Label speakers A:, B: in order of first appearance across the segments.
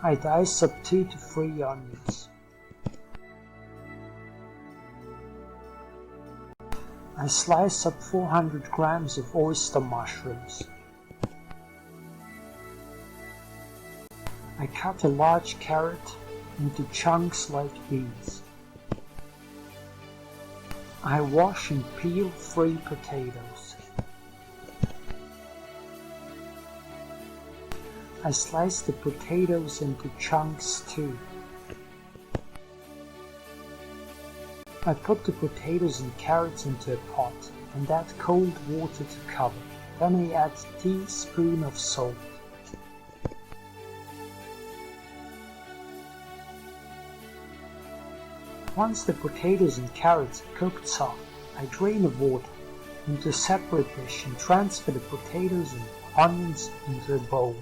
A: I dice up 2 to 3 onions. I slice up 400 grams of oyster mushrooms. I cut a large carrot into chunks like these. I wash and peel 3 potatoes. I slice the potatoes into chunks too. I put the potatoes and carrots into a pot and add cold water to cover. Then I add a teaspoon of salt. Once the potatoes and carrots are cooked soft, I drain the water into a separate dish and transfer the potatoes and onions into a bowl.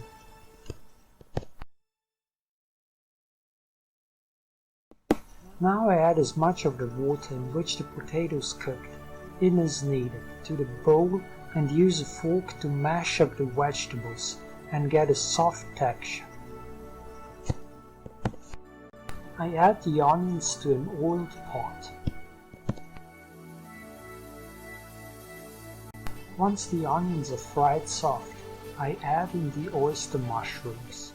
A: Now I add as much of the water in which the potatoes cooked in as needed to the bowl and use a fork to mash up the vegetables and get a soft texture. I add the onions to an oiled pot. Once the onions are fried soft, I add in the oyster mushrooms.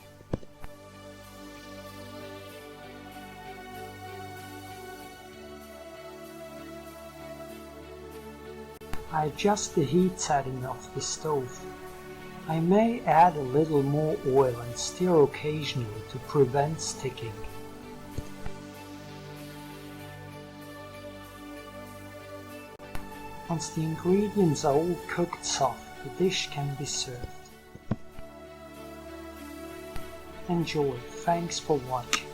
A: I adjust the heat setting of the stove. I may add a little more oil and stir occasionally to prevent sticking. Once the ingredients are all cooked soft, the dish can be served. Enjoy. Thanks for watching.